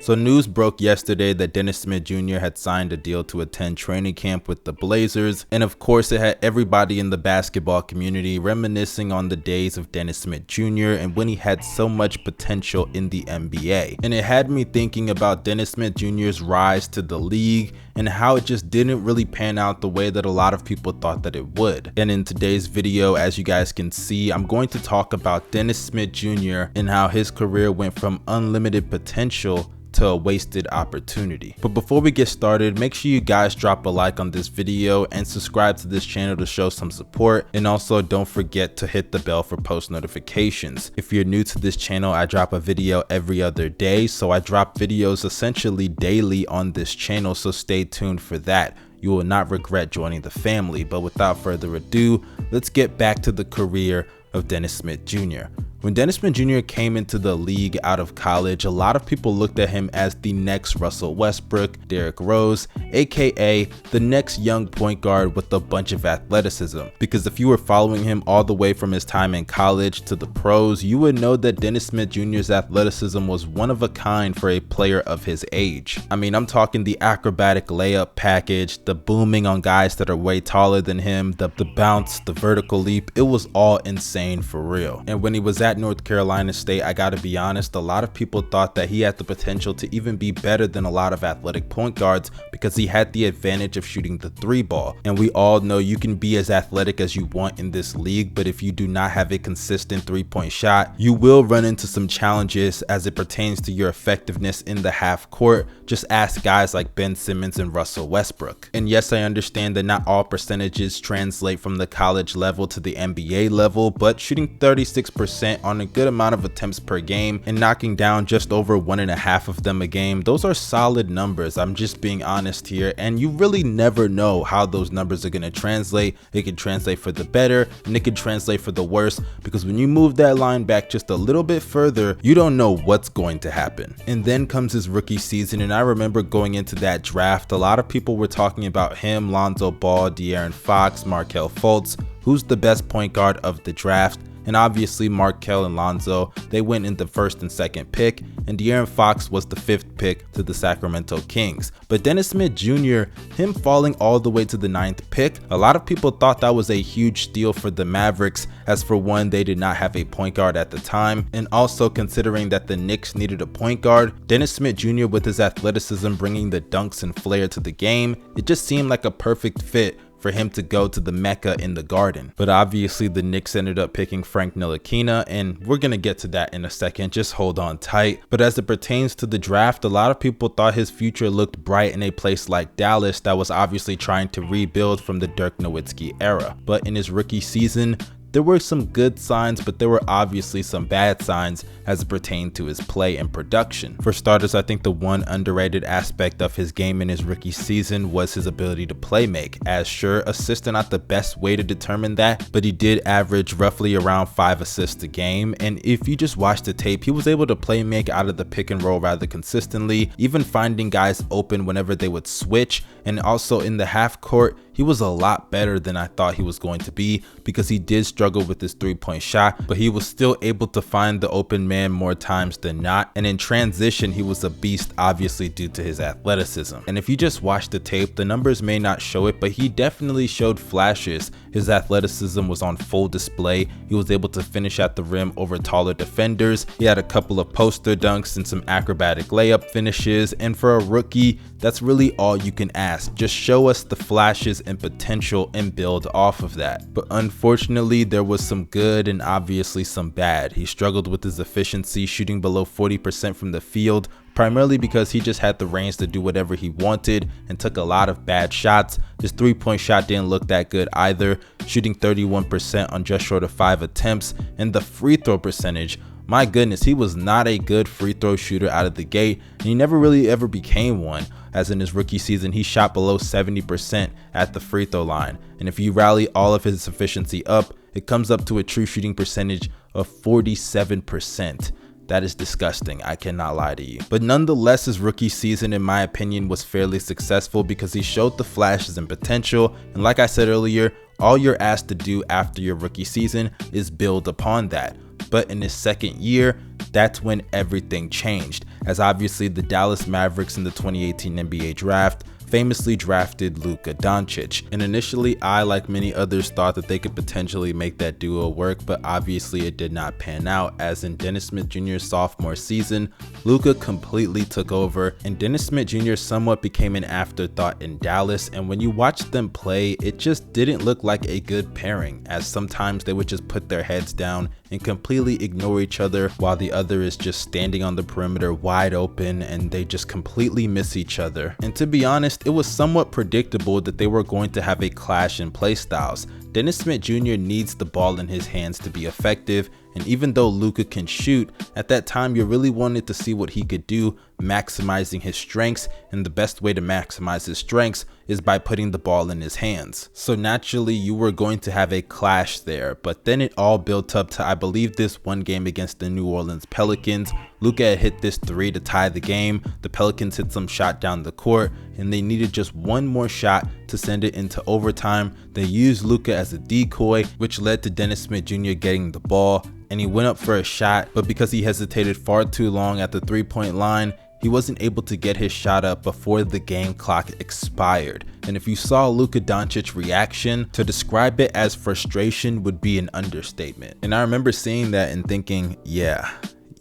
So news broke yesterday that Dennis Smith Jr. had signed a deal to attend training camp with the Blazers, and of course it had everybody in the basketball community reminiscing on the days of Dennis Smith Jr. and when he had so much potential in the NBA. And it had me thinking about Dennis Smith Jr.'s rise to the league and how it just didn't really pan out the way that a lot of people thought that it would. And in today's video, as you guys can see, I'm going to talk about Dennis Smith Jr. and how his career went from unlimited potential to a wasted opportunity. But before we get started, make sure you guys drop a like on this video and subscribe to this channel to show some support, and also don't forget to hit the bell for post notifications. If you're new to this channel, I drop a video every other day, so I drop videos essentially daily on this channel, so stay tuned for that. You will not regret joining the family. But without further ado, let's get back to the career of Dennis Smith Jr. When Dennis Smith Jr. came into the league out of college, a lot of people looked at him as the next Russell Westbrook, Derrick Rose, aka the next young point guard with a bunch of athleticism. Because if you were following him all the way from his time in college to the pros, you would know that Dennis Smith Jr.'s athleticism was one of a kind for a player of his age. I mean, I'm talking the acrobatic layup package, the booming on guys that are way taller than him, the bounce, the vertical leap. It was all insane for real. And when he was at North Carolina State, I gotta be honest, a lot of people thought that he had the potential to even be better than a lot of athletic point guards because he had the advantage of shooting the three ball. And we all know you can be as athletic as you want in this league, but if you do not have a consistent three-point shot, you will run into some challenges as it pertains to your effectiveness in the half court. Just ask guys like Ben Simmons and Russell Westbrook. And yes, I understand that not all percentages translate from the college level to the NBA level, but shooting 36% on a good amount of attempts per game and knocking down just over 1.5 of them a game, those are solid numbers. I'm just being honest here, and you really never know how those numbers are going to translate. It can translate for the better and it can translate for the worse, because when you move that line back just a little bit further, you don't know what's going to happen. And then comes his rookie season, and I remember going into that draft, a lot of people were talking about him, Lonzo Ball, De'Aaron Fox, Markelle Fultz, who's the best point guard of the draft. And obviously Markelle and Lonzo, they went in the first and second pick, and De'Aaron Fox was the 5th pick to the Sacramento Kings. But Dennis Smith Jr., him falling all the way to the 9th pick, a lot of people thought that was a huge steal for the Mavericks, as for one, they did not have a point guard at the time, and also considering that the Knicks needed a point guard, Dennis Smith Jr. with his athleticism bringing the dunks and flair to the game, it just seemed like a perfect fit for him to go to the Mecca in the Garden. But obviously the Knicks ended up picking Frank Ntilikina, and we're gonna get to that in a second, just hold on tight. But as it pertains to the draft, a lot of people thought his future looked bright in a place like Dallas that was obviously trying to rebuild from the Dirk Nowitzki era. But in his rookie season, there were some good signs, but there were obviously some bad signs as it pertained to his play and production. For starters, I think the one underrated aspect of his game in his rookie season was his ability to play make. As sure, assists are not the best way to determine that, but he did average roughly around 5 assists a game. And if you just watch the tape, he was able to play make out of the pick and roll rather consistently, even finding guys open whenever they would switch. And also in the half court, he was a lot better than I thought he was going to be, because he did struggle with his three-point shot, but he was still able to find the open man more times than not. And in transition, he was a beast, obviously due to his athleticism. And if you just watch the tape, the numbers may not show it, but he definitely showed flashes. His athleticism was on full display. He was able to finish at the rim over taller defenders. He had a couple of poster dunks and some acrobatic layup finishes. And for a rookie, that's really all you can ask. Just show us the flashes and potential and build off of that. But unfortunately, there was some good and obviously some bad. He struggled with his efficiency, shooting below 40% from the field, primarily because he just had the range to do whatever he wanted and took a lot of bad shots. His three-point shot didn't look that good either, shooting 31% on just short of 5 attempts, and the free throw percentage, my goodness, he was not a good free throw shooter out of the gate, and he never really ever became one, as in his rookie season he shot below 70% at the free throw line. And if you rally all of his efficiency up, it comes up to a true shooting percentage of 47%. That is disgusting, I cannot lie to you. But nonetheless, his rookie season, in my opinion, was fairly successful because he showed the flashes and potential, and like I said earlier, all you're asked to do after your rookie season is build upon that. But in his second year, that's when everything changed, as obviously the Dallas Mavericks in the 2018 NBA draft famously drafted Luka Doncic. And initially, I, like many others, thought that they could potentially make that duo work, but obviously it did not pan out, as in Dennis Smith Jr.'s sophomore season, Luka completely took over, and Dennis Smith Jr. somewhat became an afterthought in Dallas, and when you watch them play, it just didn't look like a good pairing, as sometimes they would just put their heads down and completely ignore each other while the other is just standing on the perimeter wide open, and they just completely miss each other. And to be honest, it was somewhat predictable that they were going to have a clash in play styles. Dennis Smith Jr. needs the ball in his hands to be effective, and even though Luka can shoot, at that time you really wanted to see what he could do, maximizing his strengths, and the best way to maximize his strengths is by putting the ball in his hands. So naturally you were going to have a clash there, but then it all built up to, I believe, this one game against the New Orleans Pelicans. Luka had hit this three to tie the game, the Pelicans hit some shot down the court, and they needed just one more shot to send it into overtime. They used Luka as a decoy, which led to Dennis Smith Jr. getting the ball, and he went up for a shot, but because he hesitated far too long at the three-point line, he wasn't able to get his shot up before the game clock expired. And if you saw Luka Doncic's reaction, to describe it as frustration would be an understatement. And I remember seeing that and thinking, yeah,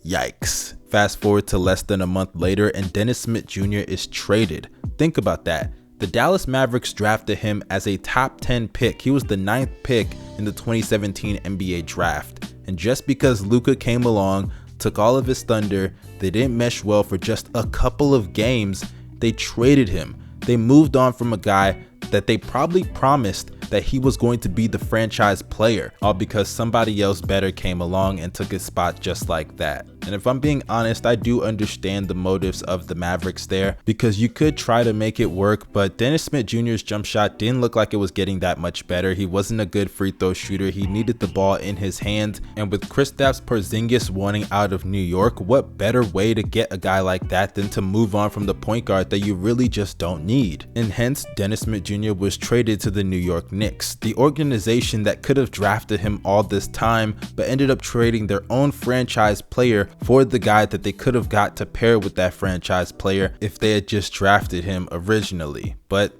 yikes. Fast forward to less than a month later, and Dennis Smith Jr. is traded. Think about that. The Dallas Mavericks drafted him as a top 10 pick. He was the 9th pick in the 2017 NBA draft. And just because Luka came along, took all of his thunder, they didn't mesh well for just a couple of games, they traded him. They moved on from a guy that they probably promised that he was going to be the franchise player, all because somebody else better came along and took his spot just like that. And if I'm being honest, I do understand the motives of the Mavericks there, because you could try to make it work, but Dennis Smith Jr.'s jump shot didn't look like it was getting that much better. He wasn't a good free throw shooter. He needed the ball in his hands, and with Kristaps Porzingis wanting out of New York, what better way to get a guy like that than to move on from the point guard that you really just don't need? And hence, Dennis Smith Jr. was traded to the New York Knicks, the organization that could have drafted him all this time, but ended up trading their own franchise player for the guy that they could have got to pair with that franchise player if they had just drafted him originally. But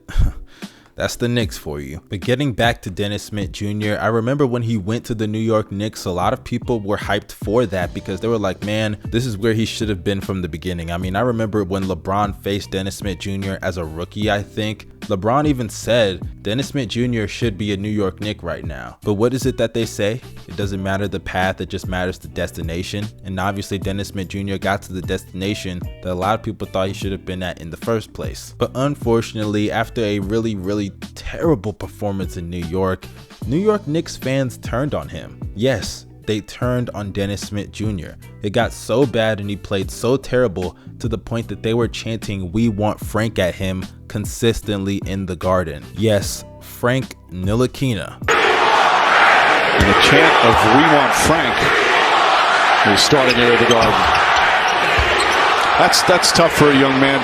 that's the Knicks for you. But getting back to Dennis Smith Jr., I remember when he went to the New York Knicks, a lot of people were hyped for that because they were like, man, this is where he should have been from the beginning. I mean, I remember when LeBron faced Dennis Smith Jr. as a rookie, I think. LeBron even said Dennis Smith Jr. should be a New York Knick right now. But what is it that they say? It doesn't matter the path, it just matters the destination. And obviously Dennis Smith Jr. got to the destination that a lot of people thought he should have been at in the first place. But unfortunately, after a really terrible performance in New York Knicks fans turned on him. Yes, they turned on Dennis Smith Jr. It got so bad and he played so terrible to the point that they were chanting "We want Frank" at him consistently in the Garden. Yes, Frank Ntilikina. And the chant of "We want Frank" is starting near the Garden. That's tough for a young man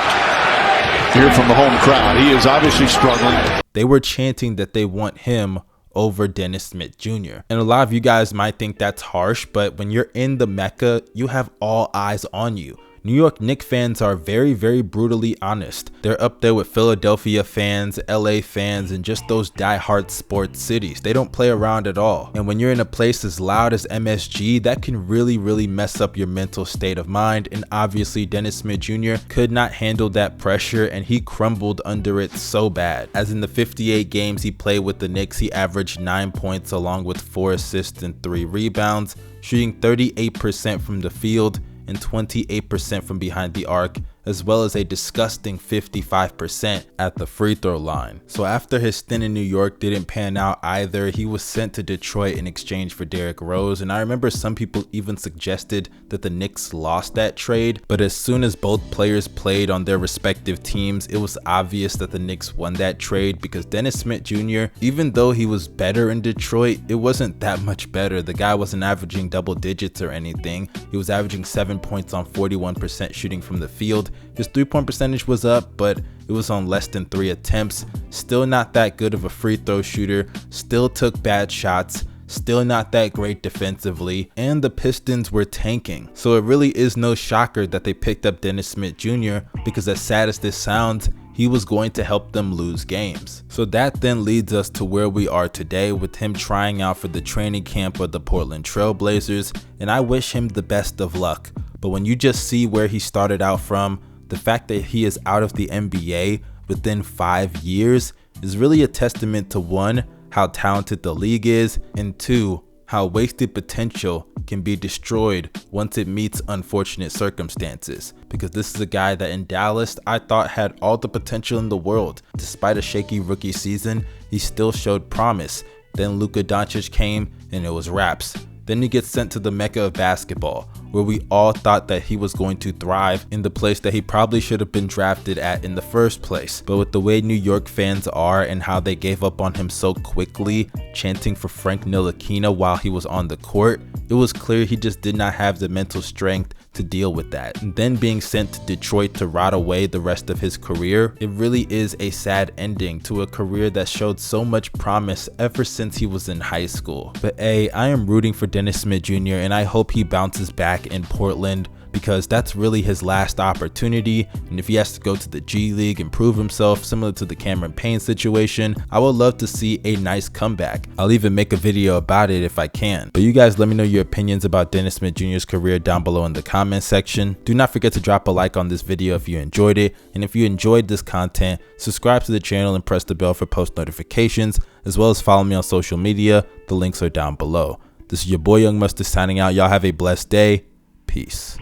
here from the home crowd. He is obviously struggling. They were chanting that they want him over Dennis Smith Jr. And a lot of you guys might think that's harsh, but when you're in the Mecca, you have all eyes on you. New York Knicks fans are very brutally honest. They're up there with Philadelphia fans, LA fans, and just those die-hard sports cities. They don't play around at all. And when you're in a place as loud as MSG, that can really mess up your mental state of mind. And obviously Dennis Smith Jr. could not handle that pressure, and he crumbled under it so bad. As in the 58 games he played with the Knicks, he averaged 9 points along with 4 assists and 3 rebounds, shooting 38% from the field and 28% from behind the arc, as well as a disgusting 55% at the free throw line. So after his stint in New York didn't pan out either, he was sent to Detroit in exchange for Derrick Rose, and I remember some people even suggested that the Knicks lost that trade, but as soon as both players played on their respective teams, it was obvious that the Knicks won that trade, because Dennis Smith Jr., even though he was better in Detroit, it wasn't that much better. The guy wasn't averaging double digits or anything. He was averaging 7 points on 41% shooting from the field. His 3-point percentage was up, but it was on less than 3 attempts. Still not that good of a free throw shooter, still took bad shots, still not that great defensively, and the Pistons were tanking. So it really is no shocker that they picked up Dennis Smith Jr. because as sad as this sounds, he was going to help them lose games. So that then leads us to where we are today with him trying out for the training camp of the Portland Trail Blazers, and I wish him the best of luck. But when you just see where he started out from, the fact that he is out of the NBA within 5 years is really a testament to 1, how talented the league is, and 2, how wasted potential can be destroyed once it meets unfortunate circumstances. Because this is a guy that in Dallas I thought had all the potential in the world. Despite a shaky rookie season, he still showed promise. Then Luka Doncic came and it was wraps. Then he gets sent to the mecca of basketball, where we all thought that he was going to thrive in the place that he probably should have been drafted at in the first place. But with the way New York fans are and how they gave up on him so quickly, chanting for Frank Ntilikina while he was on the court, it was clear he just did not have the mental strength to deal with that. And then being sent to Detroit to rot away the rest of his career, it really is a sad ending to a career that showed so much promise ever since he was in high school. But I am rooting for Dennis Smith Jr. and I hope he bounces back in Portland, because that's really his last opportunity. And if he has to go to the G League and prove himself, similar to the Cameron Payne situation, I would love to see a nice comeback. I'll even make a video about it if I can. But you guys let me know your opinions about Dennis Smith Jr.'s career down below in the comment section. Do not forget to drop a like on this video if you enjoyed it, and if you enjoyed this content, subscribe to the channel and press the bell for post notifications, as well as follow me on social media. The links are down below. This is your boy Young Mustard signing out. Y'all have a blessed day. Peace.